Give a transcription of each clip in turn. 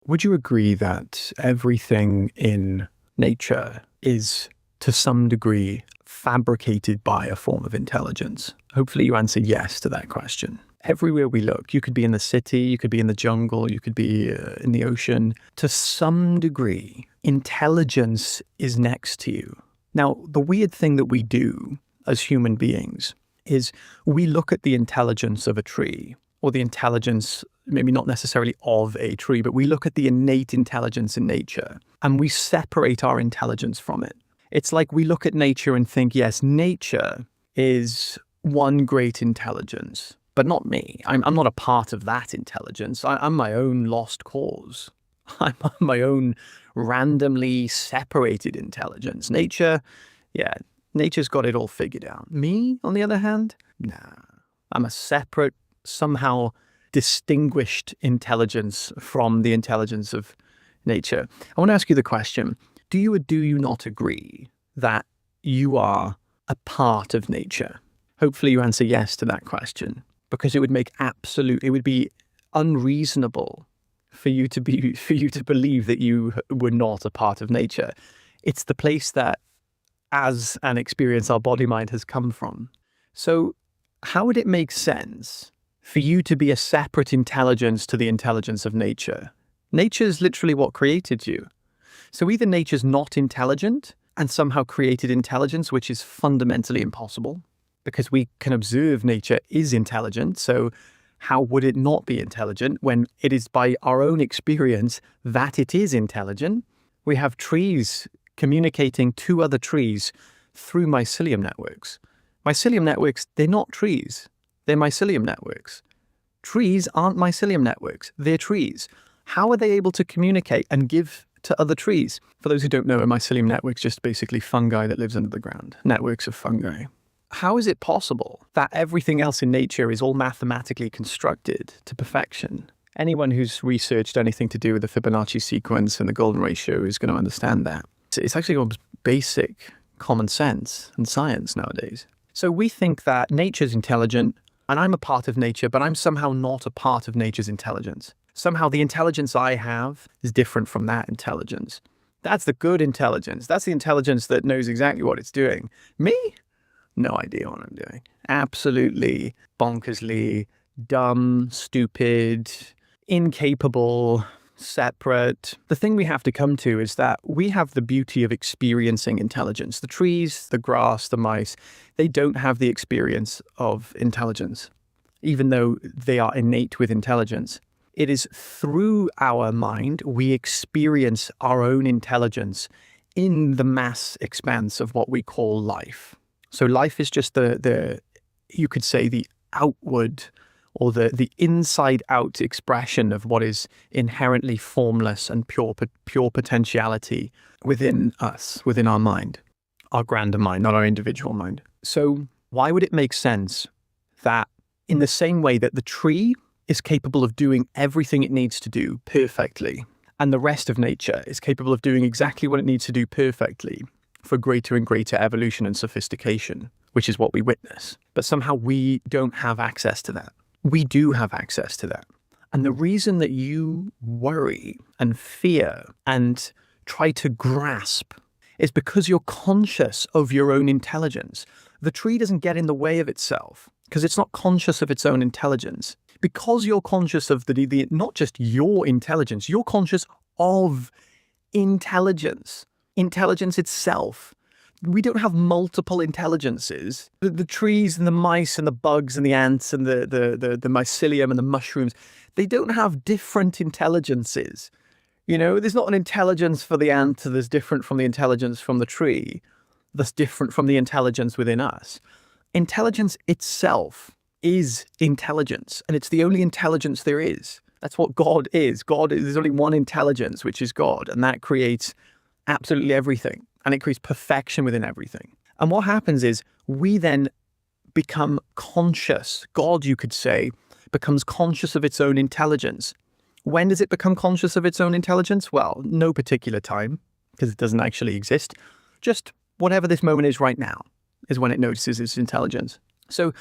Would you agree that everything in nature is, to some degree, fabricated by a form of intelligence? Hopefully you answer yes to that question. Everywhere we look, you could be in the city, you could be in the jungle, you could be in the ocean. To some degree, intelligence is next to you. Now, the weird thing that we do as human beings is we look at the intelligence of a tree, or the intelligence, maybe not necessarily of a tree, but we look at the innate intelligence in nature and we separate our intelligence from it. It's like we look at nature and think, yes, nature is one great intelligence, but not me. I'm not a part of that intelligence. I'm my own lost cause. I'm my own randomly separated intelligence. Nature, yeah, nature's got it all figured out. Me, on the other hand, nah. I'm a separate, somehow distinguished intelligence from the intelligence of nature. I want to ask you the question, do you or do you not agree that you are a part of nature? Hopefully you answer yes to that question, because it would be unreasonable for you to believe that you were not a part of nature. It's the place that, as an experience, our body mind has come from. So how would it make sense for you to be a separate intelligence to the intelligence of nature? Nature is literally what created you. So either nature's not intelligent and somehow created intelligence, which is fundamentally impossible, because we can observe nature is intelligent. So how would it not be intelligent when it is by our own experience that it is intelligent? We have trees communicating to other trees through mycelium networks. Mycelium networks, they're not trees. They're mycelium networks. Trees aren't mycelium networks. They're trees. How are they able to communicate and give to other trees? For those who don't know, a mycelium network is just basically fungi that lives under the ground. Networks of fungi. How is it possible that everything else in nature is all mathematically constructed to perfection? Anyone who's researched anything to do with the Fibonacci sequence and the golden ratio is going to understand that. It's actually almost basic common sense and science nowadays. So we think that nature's intelligent, and I'm a part of nature, but I'm somehow not a part of nature's intelligence. Somehow the intelligence I have is different from that intelligence. That's the good intelligence. That's the intelligence that knows exactly what it's doing. Me? No idea what I'm doing. Absolutely bonkersly dumb, stupid, incapable, separate. The thing we have to come to is that we have the beauty of experiencing intelligence. The trees, the grass, the mice, they don't have the experience of intelligence, even though they are innate with intelligence. It is through our mind we experience our own intelligence in the mass expanse of what we call life. So life is just you could say the outward or the inside-out expression of what is inherently formless and pure potentiality within us, within our mind, our grander mind, not our individual mind. So why would it make sense that in the same way that the tree is capable of doing everything it needs to do perfectly, and the rest of nature is capable of doing exactly what it needs to do perfectly for greater and greater evolution and sophistication, which is what we witness, but somehow we don't have access to that. We do have access to that. And the reason that you worry and fear and try to grasp is because you're conscious of your own intelligence. The tree doesn't get in the way of itself because it's not conscious of its own intelligence. Because you're conscious of the not just your intelligence, you're conscious of intelligence itself. We don't have multiple intelligences. The trees and the mice and the bugs and the ants and the mycelium and the mushrooms, they don't have different intelligences. You know, there's not an intelligence for the ant that's different from the intelligence from the tree, that's different from the intelligence within us. Intelligence itself is intelligence, and it's the only intelligence there is. That's what God is. There's only one intelligence, which is God, and that creates absolutely everything, and it creates perfection within everything. And what happens is we then become conscious. God, you could say, becomes conscious of its own intelligence. When does it become conscious of its own intelligence? Well, no particular time, because it doesn't actually exist. Just whatever this moment is right now is when it notices its intelligence. So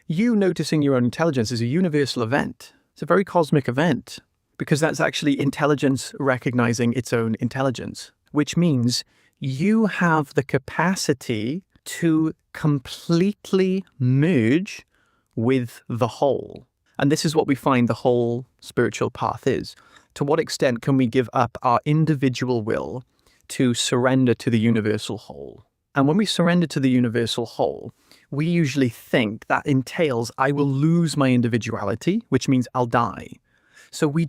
you noticing your own intelligence is a universal event. It's a very cosmic event, because that's actually intelligence recognizing its own intelligence, which means you have the capacity to completely merge with the whole. And this is what we find the whole spiritual path is. To what extent can we give up our individual will to surrender to the universal whole? And when we surrender to the universal whole, we usually think that entails I will lose my individuality, which means I'll die. So we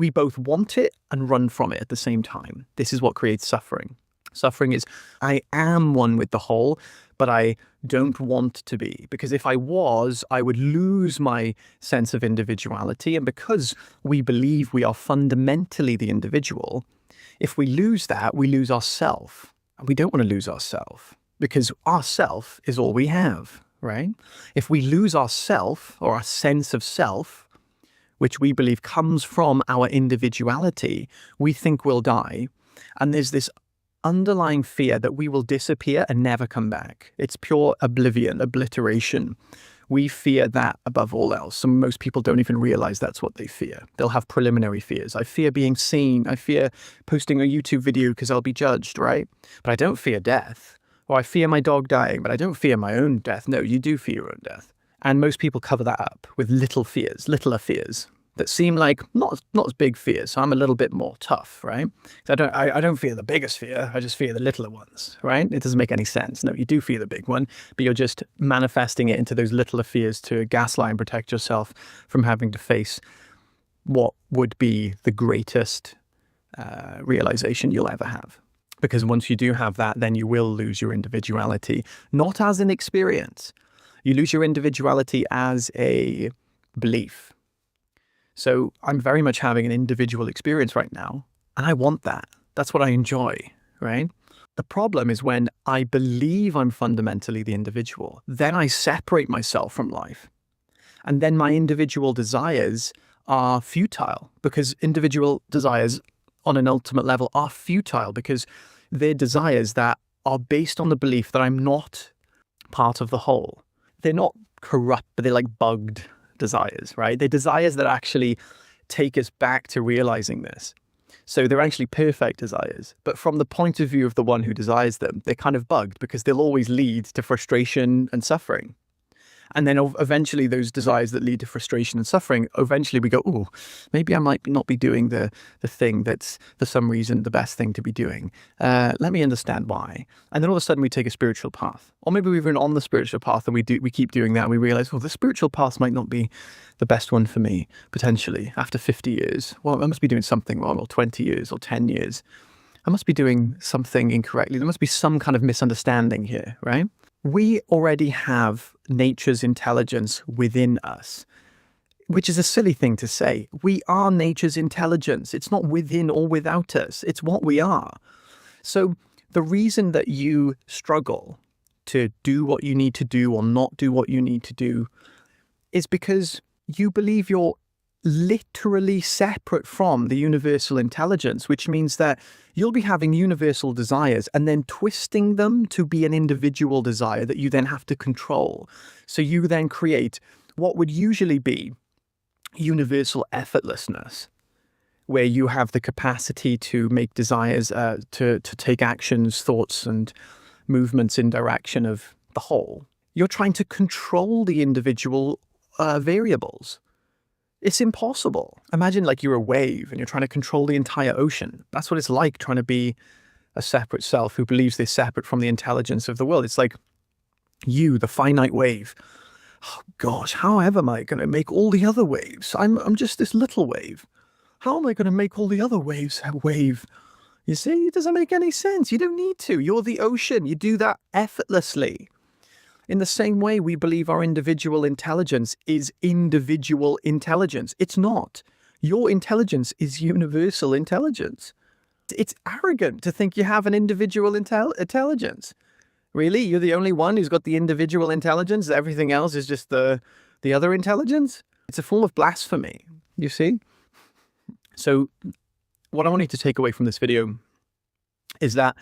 both want it and run from it at the same time. This is what creates suffering. Suffering is I am one with the whole, but I don't want to be. Because if I was, I would lose my sense of individuality. And because we believe we are fundamentally the individual, if we lose that, we lose ourself. And we don't want to lose ourself because ourself is all we have, right? If we lose ourself or our sense of self, which we believe comes from our individuality, we think we'll die. And there's this underlying fear that we will disappear and never come back. It's pure oblivion, obliteration. We fear that above all else. And most people don't even realize that's what they fear. They'll have preliminary fears. I fear being seen. I fear posting a YouTube video because I'll be judged, right? But I don't fear death. Or I fear my dog dying, but I don't fear my own death. No, you do fear your own death. And most people cover that up with littler fears that seem like not as big fears. So I'm a little bit more tough, right? So I don't fear the biggest fear. I just fear the littler ones, right? It doesn't make any sense. No, you do fear the big one, but you're just manifesting it into those littler fears to gaslight and protect yourself from having to face what would be the greatest realization you'll ever have. Because once you do have that, then you will lose your individuality, not as an experience. You lose your individuality as a belief. So I'm very much having an individual experience right now, and I want that. That's what I enjoy, right? The problem is when I believe I'm fundamentally the individual, then I separate myself from life. And then my individual desires are futile, because individual desires on an ultimate level are futile because they're desires that are based on the belief that I'm not part of the whole. They're not corrupt, but they're like bugged desires, right? They're desires that actually take us back to realizing this. So they're actually perfect desires. But from the point of view of the one who desires them, they're kind of bugged because they'll always lead to frustration and suffering. And then eventually those desires that lead to frustration and suffering, eventually we go, oh, maybe I might not be doing the thing that's for some reason the best thing to be doing. Let me understand why. And then all of a sudden we take a spiritual path. Or maybe we've been on the spiritual path and we keep doing that and we realize, well, the spiritual path might not be the best one for me, potentially, after 50 years. Well, I must be doing something wrong, or 20 years, or 10 years. I must be doing something incorrectly. There must be some kind of misunderstanding here, right? We already have nature's intelligence within us, which is a silly thing to say. We are nature's intelligence. It's not within or without us. It's what we are. So the reason that you struggle to do what you need to do or not do what you need to do is because you believe you're literally separate from the universal intelligence, which means that you'll be having universal desires and then twisting them to be an individual desire that you then have to control. So you then create what would usually be universal effortlessness, where you have the capacity to make desires, to take actions, thoughts, and movements in direction of the whole. You're trying to control the individual variables. It's impossible. Imagine like you're a wave and you're trying to control the entire ocean. That's what it's like trying to be a separate self who believes they're separate from the intelligence of the world. It's like you, the finite wave. Oh gosh, how am I going to make all the other waves? I'm just this little wave. How am I going to make all the other waves wave? You see, it doesn't make any sense. You don't need to. You're the ocean. You do that effortlessly. In the same way, we believe our individual intelligence is individual intelligence. It's not. Your intelligence is universal intelligence. It's arrogant to think you have an individual intelligence. Really? You're the only one who's got the individual intelligence? Everything else is just the other intelligence? It's a form of blasphemy, you see? So what I want you to take away from this video is that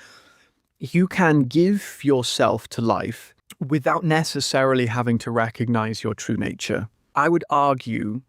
you can give yourself to life without necessarily having to recognize your true nature. I would argue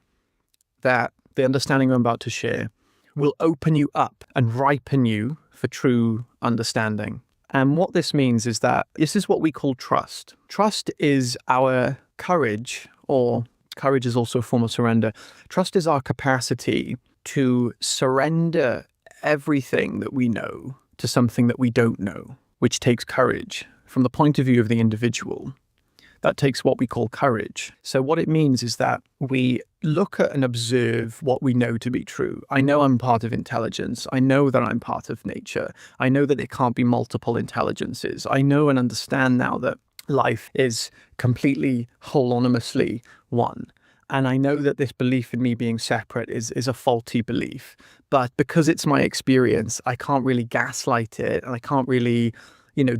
that the understanding I'm about to share, will open you up and ripen you for true understanding. And what this means is that this is what we call trust. Trust is our courage, or courage is also a form of surrender. Trust is our capacity to surrender everything that we know to something that we don't know, which takes courage. From the point of view of the individual, that takes what we call courage. So what it means is that we look at and observe what we know to be true. I know I'm part of intelligence. I know that I'm part of nature. I know that there can't be multiple intelligences. I know and understand now that life is completely holonymously one. And I know that this belief in me being separate is a faulty belief. But because it's my experience, I can't really gaslight it, and I can't really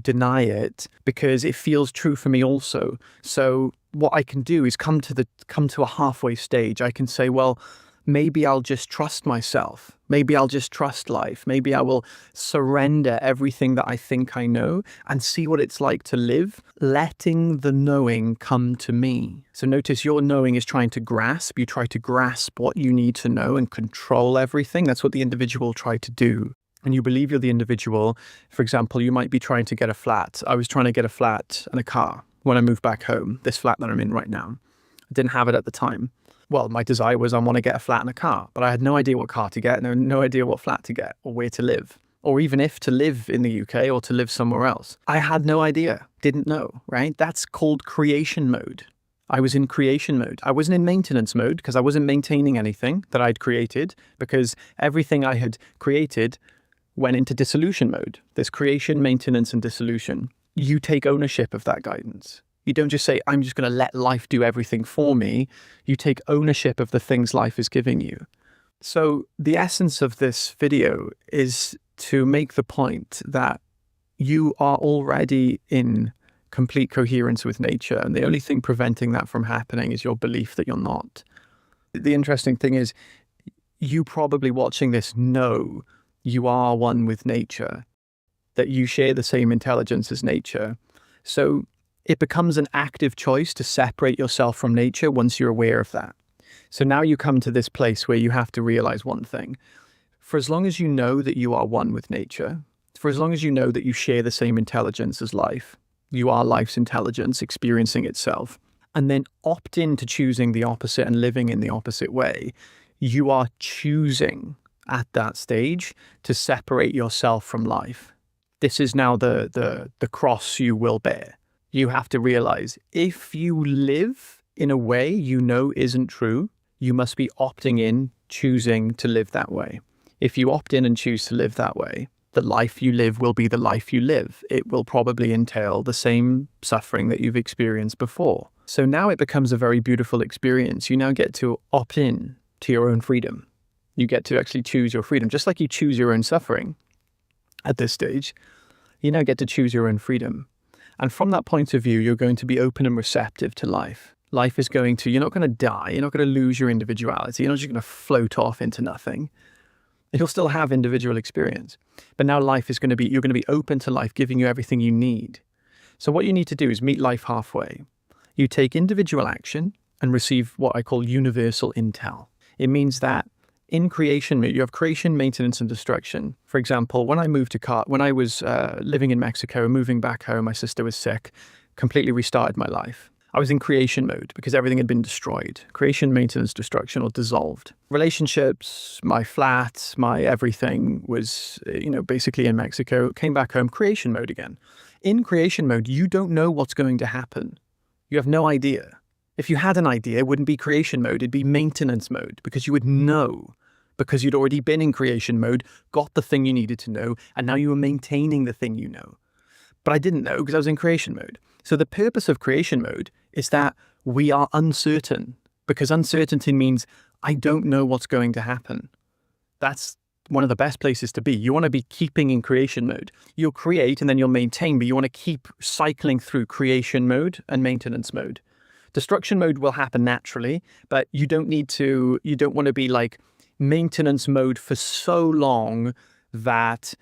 deny it, because it feels true for me also. So what I can do is come to a halfway stage. I can say, well, maybe I'll just trust myself. Maybe I'll just trust life. Maybe I will surrender everything that I think I know and see what it's like to live, letting the knowing come to me. So notice your knowing is trying to grasp. You try to grasp what you need to know and control everything. That's what the individual tried to do. And you believe you're the individual. For example, you might be trying to get a flat. I was trying to get a flat and a car when I moved back home, this flat that I'm in right now. I didn't have it at the time. Well, my desire was I want to get a flat and a car, but I had no idea what car to get, no idea what flat to get or where to live, or even if to live in the UK or to live somewhere else. I had no idea, didn't know, right? That's called creation mode. I was in creation mode. I wasn't in maintenance mode because I wasn't maintaining anything that I'd created, because everything I had created went into dissolution mode. There's creation, maintenance, and dissolution. You take ownership of that guidance. You don't just say, I'm just going to let life do everything for me. You take ownership of the things life is giving you. So the essence of this video is to make the point that you are already in complete coherence with nature, and the only thing preventing that from happening is your belief that you're not. The interesting thing is, you probably watching this know you are one with nature, that you share the same intelligence as nature. So it becomes an active choice to separate yourself from nature once you're aware of that. So now you come to this place where you have to realize one thing. For as long as you know that you are one with nature, for as long as you know that you share the same intelligence as life, you are life's intelligence experiencing itself, and then opt into choosing the opposite and living in the opposite way, you are choosing at that stage to separate yourself from life. This is now the cross you will bear. You have to realize, if you live in a way you know isn't true, you must be opting in, choosing to live that way. If you opt in and choose to live that way, the life you live will be the life you live. It will probably entail the same suffering that you've experienced before. So now it becomes a very beautiful experience. You now get to opt in to your own freedom. You get to actually choose your freedom, just like you choose your own suffering at this stage. You now get to choose your own freedom. And from that point of view, you're going to be open and receptive to life. Life is going to, you're not going to die. You're not going to lose your individuality. You're not just going to float off into nothing. You'll still have individual experience. But now life is going to be, you're going to be open to life, giving you everything you need. So what you need to do is meet life halfway. You take individual action and receive what I call universal intel. It means that in creation, you have creation, maintenance, and destruction. For example, when I was living in Mexico, moving back home, my sister was sick, completely restarted my life. I was in creation mode because everything had been destroyed. Creation, maintenance, destruction, or dissolved. Relationships, my flat, my everything was, basically in Mexico. Came back home, creation mode again. In creation mode, you don't know what's going to happen. You have no idea. If you had an idea, it wouldn't be creation mode, it'd be maintenance mode, because you would know, because you'd already been in creation mode, got the thing you needed to know, and now you were maintaining the thing you know. But I didn't know because I was in creation mode. So the purpose of creation mode is that we are uncertain, because uncertainty means I don't know what's going to happen. That's one of the best places to be. You want to be keeping in creation mode. You'll create and then you'll maintain, but you want to keep cycling through creation mode and maintenance mode. Destruction mode will happen naturally, but you don't want to be like maintenance mode for so long that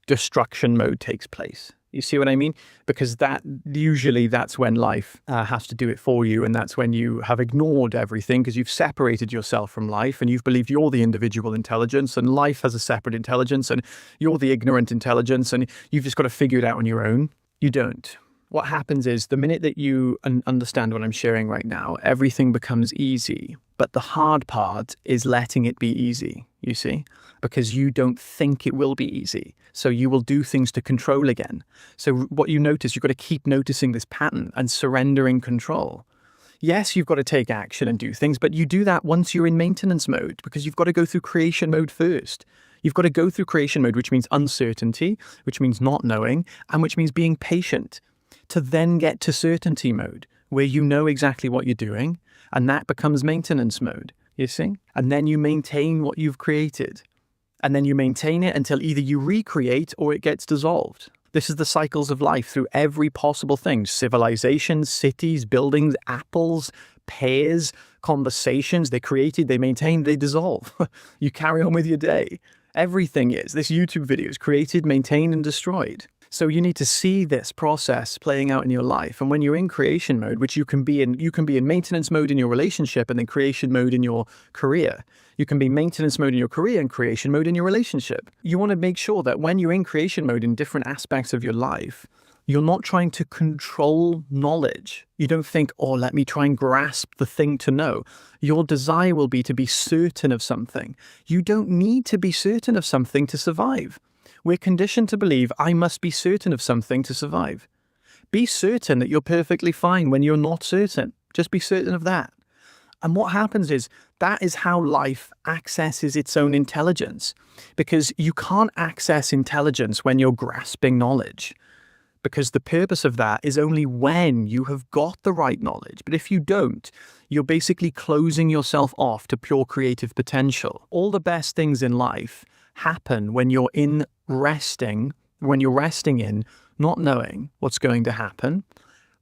destruction mode takes place. You see what I mean? Because that's when life has to do it for you. And that's when you have ignored everything because you've separated yourself from life and you've believed you're the individual intelligence and life has a separate intelligence and you're the ignorant intelligence and you've just got to figure it out on your own. You don't. What happens is the minute that you understand what I'm sharing right now, everything becomes easy. But the hard part is letting it be easy, you see, because you don't think it will be easy. So you will do things to control again. So what you notice, you've got to keep noticing this pattern and surrendering control. Yes, you've got to take action and do things, but you do that once you're in maintenance mode because you've got to go through creation mode first. You've got to go through creation mode, which means uncertainty, which means not knowing, and which means being patient, to then get to certainty mode, where you know exactly what you're doing, and that becomes maintenance mode, you see? And then you maintain what you've created. And then you maintain it until either you recreate or it gets dissolved. This is the cycles of life through every possible thing. Civilizations, cities, buildings, apples, pears, conversations. They're created, they maintain, they dissolve. You carry on with your day. Everything is. This YouTube video is created, maintained, and destroyed. So you need to see this process playing out in your life. And when you're in creation mode, which you can be in maintenance mode in your relationship and then creation mode in your career. You can be maintenance mode in your career and creation mode in your relationship. You want to make sure that when you're in creation mode in different aspects of your life, you're not trying to control knowledge. You don't think, oh, let me try and grasp the thing to know. Your desire will be to be certain of something. You don't need to be certain of something to survive. We're conditioned to believe I must be certain of something to survive. Be certain that you're perfectly fine when you're not certain. Just be certain of that. And what happens is that is how life accesses its own intelligence, because you can't access intelligence when you're grasping knowledge, because the purpose of that is only when you have got the right knowledge. But if you don't, you're basically closing yourself off to pure creative potential. All the best things in life happen when you're resting in not knowing what's going to happen,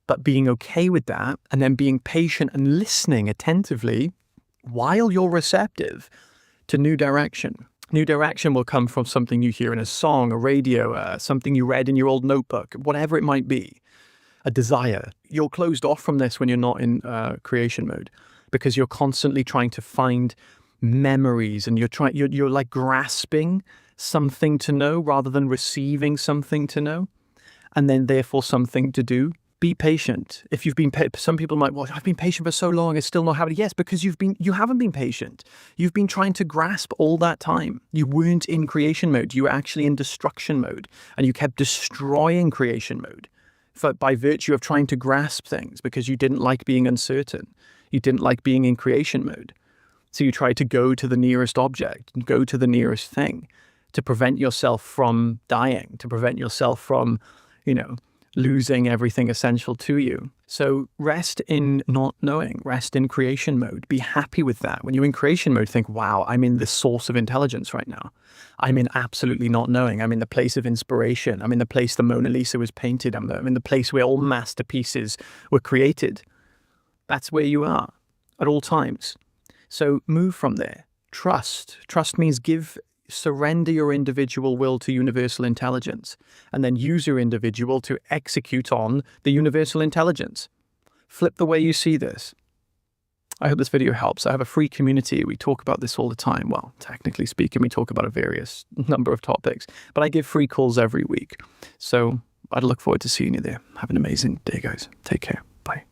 but being okay with that, and then being patient and listening attentively while you're receptive to new direction. New direction will come from something you hear in a song, a radio, something you read in your old notebook, whatever it might be, a desire. You're closed off from this when you're not in creation mode, because you're constantly trying to find memories and you're like grasping something to know rather than receiving something to know, and then therefore something to do. Be patient. If you've been, some people might, well, I've been patient for so long, it's still not happening. Yes, because you haven't been patient. You've been trying to grasp all that time. You weren't in creation mode. You were actually in destruction mode, and you kept destroying creation mode by virtue of trying to grasp things because you didn't like being uncertain. You didn't like being in creation mode. So you tried to go to the nearest object, go to the nearest thing to prevent yourself from dying, to prevent yourself from, losing everything essential to you. So rest in not knowing, rest in creation mode. Be happy with that. When you're in creation mode, think, wow, I'm in the source of intelligence right now. I'm in absolutely not knowing. I'm in the place of inspiration. I'm in the place the Mona Lisa was painted. I'm in the place where all masterpieces were created. That's where you are at all times. So move from there. Trust. Trust means surrender your individual will to universal intelligence, and then use your individual to execute on the universal intelligence. Flip the way you see this. I hope this video helps. I have a free community. We talk about this all the time. Well, technically speaking, we talk about a various number of topics, but I give free calls every week. So I'd look forward to seeing you there. Have an amazing day, guys. Take care. Bye.